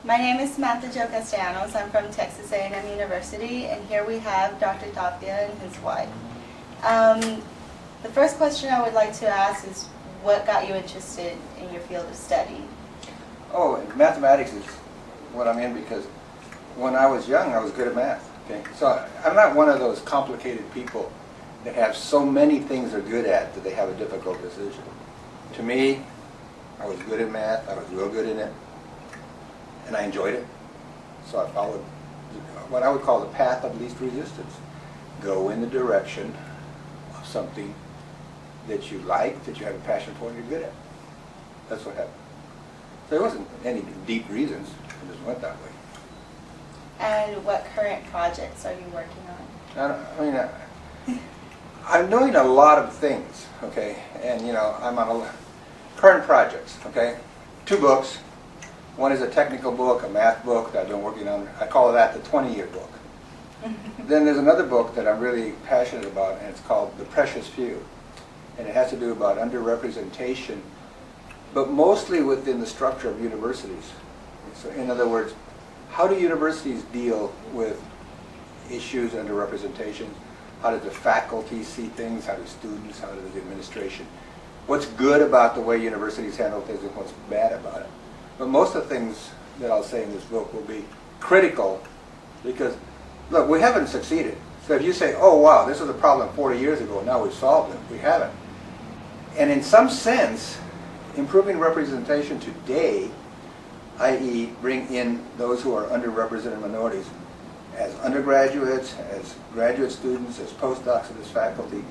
My name is Samantha Castellanos. I'm from Texas A&M University, and here we have Dr. Tapia and his wife. The first question I would like to ask is, what got you interested in your field of study? Oh, mathematics is what I'm in because when I was young, I was good at math. Okay, so I'm not one of those complicated people that have so many things they're good at that they have a difficult decision. To me, I was good at math. I was real good in it, and I enjoyed it. So I followed what I would call the path of least resistance. Go in the direction of something that you like, that you have a passion for, and you're good at. That's what happened. There wasn't any deep reasons. It just went that way. And what current projects are you working on? I'm doing a lot of things, okay? And, I'm on current projects, okay? 2 books. One is a technical book, a math book that I've been working on. I call that the 20-year book. Then there's another book that I'm really passionate about, and it's called The Precious Few. And it has to do about underrepresentation, but mostly within the structure of universities. So in other words, how do universities deal with issues under representation? How does the faculty see things? How do students? How does the administration? What's good about the way universities handle things and what's bad about it? But most of the things that I'll say in this book will be critical because, look, we haven't succeeded. So if you say, oh, wow, this was a problem 40 years ago, now we've solved it, we haven't. And in some sense, improving representation today, i.e. bring in those who are underrepresented minorities as undergraduates, as graduate students, as postdocs, and as faculty,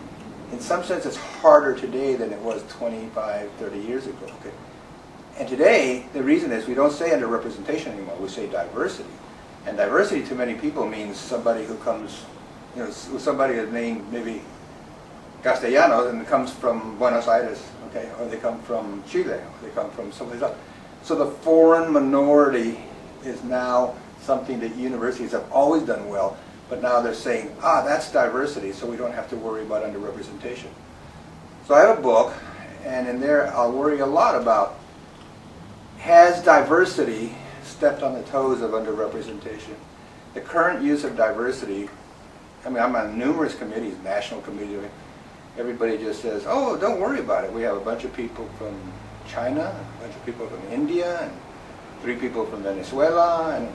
in some sense it's harder today than it was 25, 30 years ago. Okay? And today, the reason is we don't say underrepresentation anymore, we say diversity. And diversity to many people means somebody who comes, somebody is named maybe Castellanos and comes from Buenos Aires, okay, or they come from Chile, or they come from someplace else. So the foreign minority is now something that universities have always done well, but now they're saying, that's diversity, so we don't have to worry about underrepresentation. So I have a book, and in there I'll worry a lot about, has diversity stepped on the toes of underrepresentation? The current use of diversity, I'm on numerous committees, national committees. Everybody just says, oh, don't worry about it. We have a bunch of people from China, a bunch of people from India, and 3 people from Venezuela, and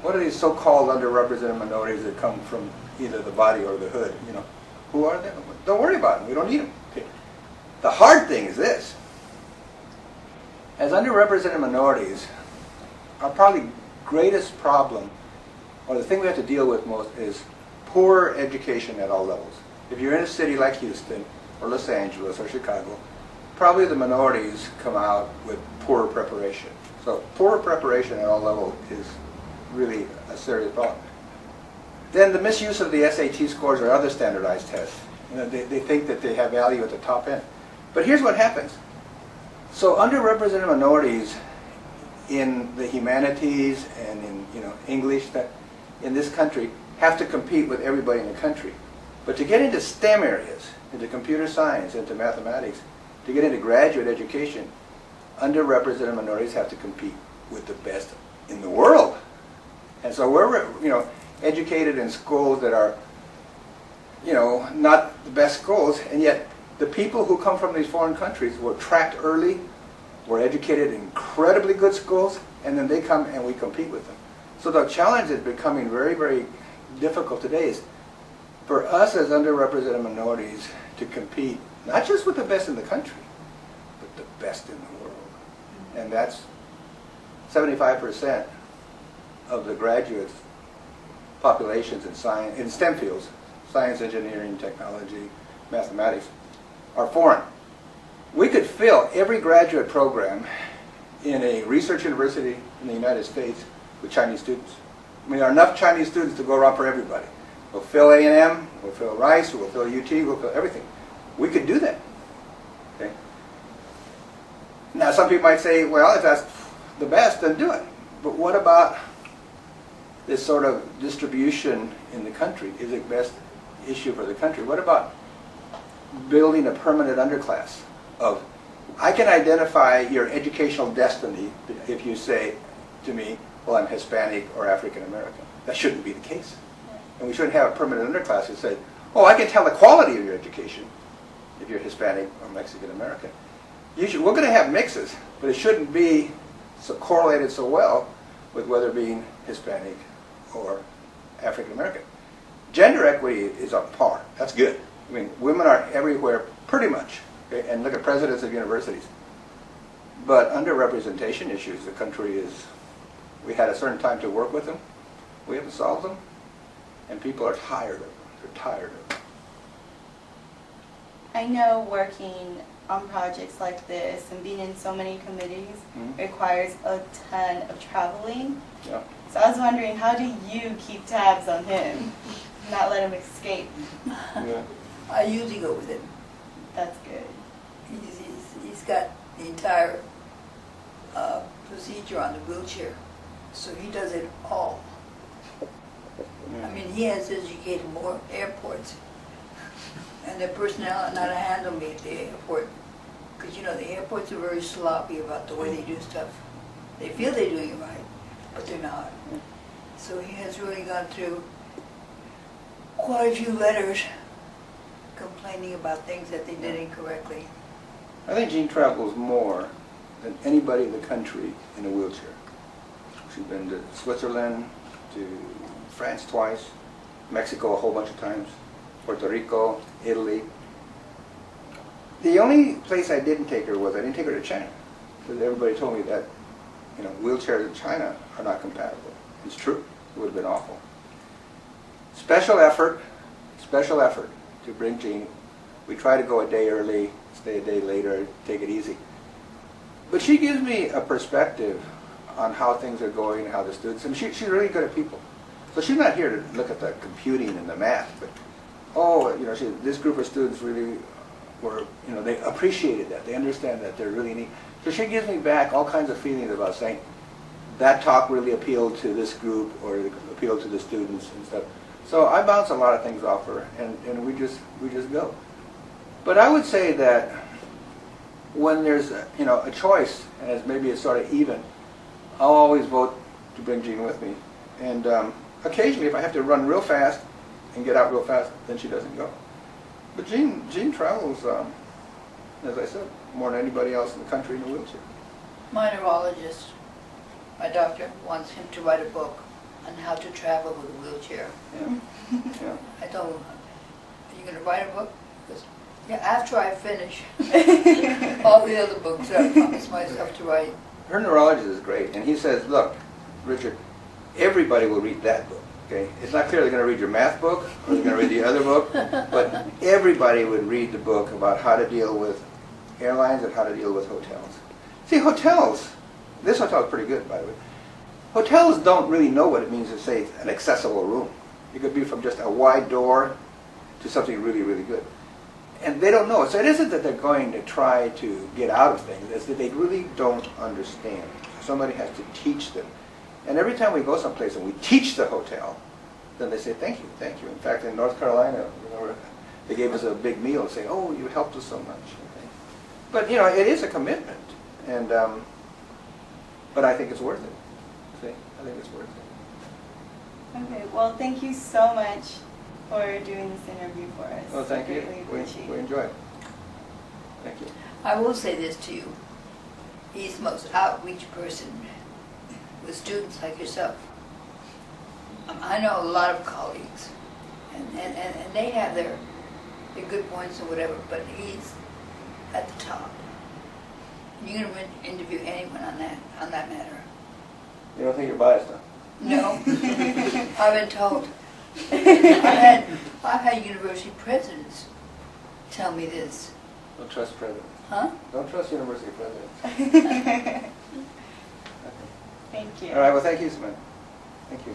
what are these so-called underrepresented minorities that come from either the body or the hood? Who are they? Don't worry about them. We don't need them. Okay. The hard thing is this. As underrepresented minorities, our probably greatest problem, or the thing we have to deal with most, is poor education at all levels. If you're in a city like Houston, or Los Angeles, or Chicago, probably the minorities come out with poorer preparation. So poor preparation at all levels is really a serious problem. Then the misuse of the SAT scores or other standardized tests. They think that they have value at the top end. But here's what happens. So underrepresented minorities in the humanities and in English in this country have to compete with everybody in the country. But to get into STEM areas, into computer science, into mathematics, to get into graduate education, underrepresented minorities have to compete with the best in the world. And so we're, educated in schools that are, not the best schools, and yet the people who come from these foreign countries were tracked early, were educated in incredibly good schools, and then they come and we compete with them. So the challenge is becoming very, very difficult today is for us as underrepresented minorities to compete, not just with the best in the country, but the best in the world. And that's 75% of the graduate populations in science, in STEM fields, science, engineering, technology, mathematics, are foreign. We could fill every graduate program in a research university in the United States with Chinese students. There are enough Chinese students to go around for everybody. We'll fill A&M, we'll fill Rice, we'll fill UT, we'll fill everything. We could do that. Okay? Now some people might say, well, if that's the best, then do it. But what about this sort of distribution in the country? Is it best issue for the country? What about building a permanent underclass of, I can identify your educational destiny if you say, to me, well, I'm Hispanic or African American. That shouldn't be the case. And we shouldn't have a permanent underclass that says, oh, I can tell the quality of your education if you're Hispanic or Mexican American. We're going to have mixes, but it shouldn't be so correlated so well with whether being Hispanic or African American. Gender equity is on par. That's good. I mean, women are everywhere pretty much. Okay? And look at presidents of universities. But underrepresentation issues, the country is, we had a certain time to work with them. We haven't solved them. And people are tired of them. They're tired of them. I know working on projects like this and being in so many committees requires a ton of traveling. Yeah. So I was wondering, how do you keep tabs on him? Not let him escape? Yeah. I usually go with him. That's good. He's got the entire procedure on the wheelchair, so he does it all. I mean, he has educated more airports and the personnel on how to handle me at the airport. Because, you know, the airports are very sloppy about the way they do stuff. They feel they're doing it right, but they're not. So he has really gone through quite a few letters complaining about things that they did incorrectly. I think Jean travels more than anybody in the country in a wheelchair. She's been to Switzerland, to France twice, Mexico a whole bunch of times, Puerto Rico, Italy. The only place I didn't take her was I didn't take her to China. Because everybody told me that, you know, wheelchairs in China are not compatible. It's true. It would have been awful. Special effort to bring Jean. We try to go a day early, stay a day later, take it easy. But she gives me a perspective on how things are going, how the students, and she's really good at people. So she's not here to look at the computing and the math, but, oh, you know, this group of students really were, you know, they appreciated that. They understand that they're really neat. So she gives me back all kinds of feelings about saying, that talk really appealed to this group or appealed to the students and stuff. So I bounce a lot of things off her, and we just go. But I would say that when there's a choice, and maybe it's sort of even, I'll always vote to bring Jean with me. And occasionally, if I have to run real fast and get out real fast, then she doesn't go. But Jean travels, as I said, more than anybody else in the country in a wheelchair. My neurologist, my doctor, wants him to write a book on how to travel with a wheelchair. Yeah. Yeah. I told him, are you going to write a book? He goes, yeah, after I finish all the other books that I promised myself to write. Her neurologist is great, and he says, look, Richard, everybody will read that book. Okay, it's not clear they're going to read your math book or they're going to read the other book, but everybody would read the book about how to deal with airlines and how to deal with hotels. See, hotels, this hotel is pretty good, by the way. Hotels don't really know what it means to say an accessible room. It could be from just a wide door to something really, really good. And they don't know. So it isn't that they're going to try to get out of things. It's that they really don't understand. Somebody has to teach them. And every time we go someplace and we teach the hotel, then they say, thank you, thank you. In fact, in North Carolina, they gave us a big meal and say, oh, you helped us so much. Okay. But, it is a commitment. And, but I think it's worth it. See? I think it's worth it. Okay, well, thank you so much for doing this interview for us. Well, thank you. Greatly appreciate We enjoy it. Thank you. I will say this to you. He's the most outreach person with students like yourself. I know a lot of colleagues, and they have their good points or whatever, but he's at the top. You're going to interview anyone on that matter. You don't think you're biased, huh? No. I've been told. I've had university presidents tell me this. Don't trust presidents. Huh? Don't trust university presidents. Thank you. All right, well, thank you, Samantha. Thank you.